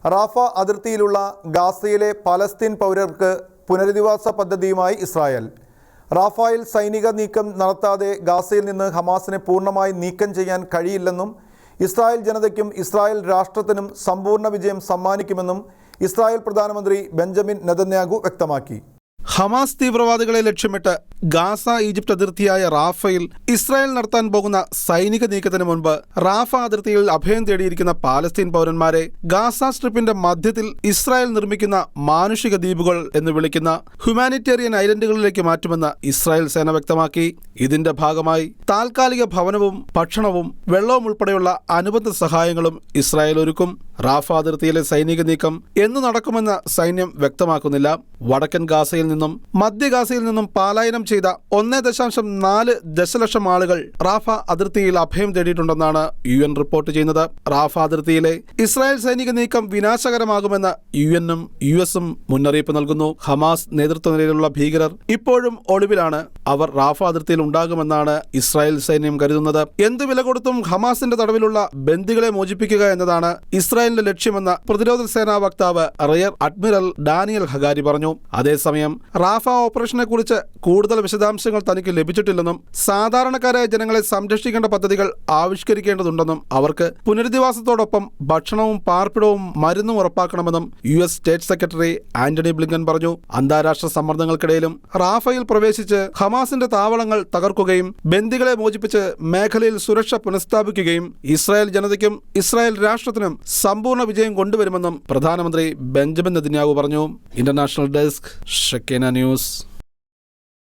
Rafah അതിർത്തിയിലുള്ള ഗാസയിലെ Palestine പൗരർക്ക് പുനരധിവാസ പദ്ധതിയുമായി ഇസ്രായേൽ. റാഫയിൽ സൈനിക നീക്കം നടത്താതെ ഗാസയിൽ നിന്ന് ഹമാസിനെ പൂർണ്ണമായി നീക്കം ചെയ്യാൻ കഴിയില്ലെന്നും ഇസ്രായേൽ ജനതയ്ക്കും ഇസ്രായേൽ രാഷ്ട്രത്തിനും സമ്പൂർണ്ണ വിജയം സമ്മാനിക്കുമെന്നും ഇസ്രായേൽ പ്രധാനമന്ത്രി ബെഞ്ചമിൻ നെതന്യാഹു വ്യക്തമാക്കി. ഹമാസ് തീവ്രവാദികളെ ലക്ഷ്യമിട്ട് ഗാസ ഈജിപ്ത് അതിർത്തിയായ റാഫയിൽ ഇസ്രായേൽ നടത്താൻ പോകുന്ന സൈനിക നീക്കത്തിന് മുൻപ് റാഫ അതിർത്തിയിൽ അഭയം തേടിയിരിക്കുന്ന പാലസ്തീൻ പൗരന്മാരെ ഗാസ സ്ട്രിപ്പിന്റെ മധ്യത്തിൽ ഇസ്രായേൽ നിർമ്മിക്കുന്ന മാനുഷിക ദ്വീപുകൾ എന്ന് വിളിക്കുന്ന ഹ്യൂമാനിറ്റേറിയൻ ഐലൻഡുകളിലേക്ക് മാറ്റുമെന്ന് ഇസ്രായേൽ സേന വ്യക്തമാക്കി. ഇതിന്റെ ഭാഗമായി താൽക്കാലിക ഭവനവും ഭക്ഷണവും വെള്ളവും ഉൾപ്പെടെയുള്ള അനുബന്ധ സഹായങ്ങളും ഇസ്രായേൽ ഒരുക്കും. റാഫ അതിർത്തിയിലെ സൈനിക നീക്കം എന്ന് നടക്കുമെന്ന് സൈന്യം വ്യക്തമാക്കുന്നില്ല. വടക്കൻ ഗാസയിൽ നിന്നും മധ്യ ഗാസയിൽ നിന്നും പലായനം ചെയ്ത 1.4 ദശലക്ഷം ആളുകൾ റാഫ അതിർത്തിയിൽ അഭയം തേടിയിട്ടുണ്ടെന്നാണ് UN റിപ്പോർട്ട് ചെയ്യുന്നത്. റാഫ അതിർത്തിയിലെ ഇസ്രായേൽ സൈനിക നീക്കം വിനാശകരമാകുമെന്ന് UNഉം US മുന്നറിയിപ്പ് നൽകുന്നു. ഹമാസ് നേതൃത്വ നിലയിലുള്ള ഭീകരർ ഇപ്പോഴും ഒളിവിലാണ്. അവർ റാഫ അതിർത്തിയിൽ ഉണ്ടാകുമെന്നാണ് ഇസ്രായേൽ സൈന്യം കരുതുന്നത്. എന്തു വില കൊടുത്തും ഹമാസിന്റെ തടവിലുള്ള ബന്ദികളെ മോചിപ്പിക്കുക എന്നതാണ് ഇസ്രായേലിന്റെ ലക്ഷ്യമെന്ന് പ്രതിരോധ സേനാ വക്താവ് റിയർ അഡ്മിറൽ ഡാനിയൽ ഹഗാരി പറഞ്ഞു. അതേസമയം റാഫ ഓപ്പറേഷനെ കുറിച്ച് കൂടുതൽ വിശദാംശങ്ങൾ തനിക്ക് ലഭിച്ചിട്ടില്ലെന്നും സാധാരണക്കാരായ ജനങ്ങളെ സംരക്ഷിക്കേണ്ട പദ്ധതികൾ ആവിഷ്കരിക്കേണ്ടതുണ്ടെന്നും അവർക്ക് പുനരധിവാസത്തോടൊപ്പം ഭക്ഷണവും പാർപ്പിടവും മരുന്നും ഉറപ്പാക്കണമെന്നും US state secretary Antony Blinken പറഞ്ഞു. അന്താരാഷ്ട്ര സമ്മർദ്ദങ്ങൾക്കിടയിലും റാഫയിൽ പ്രവേശിച്ച് ഹമാസിന്റെ താവളങ്ങൾ തകർക്കുകയും ബന്ദികളെ മോചിപ്പിച്ച് മേഖലയിൽ സുരക്ഷ പുനഃസ്ഥാപിക്കുകയും ഇസ്രായേൽ ജനതയ്ക്കും ഇസ്രായേൽ രാഷ്ട്രത്തിനും സമ്പൂർണ്ണ വിജയം കൊണ്ടുവരുമെന്നും പ്രധാനമന്ത്രി ബെഞ്ചമിൻ നെതന്യാഹു പറഞ്ഞു. ഇന്റർനാഷണൽ ഡെസ്ക് ഷെക്കേന ന്യൂസ്.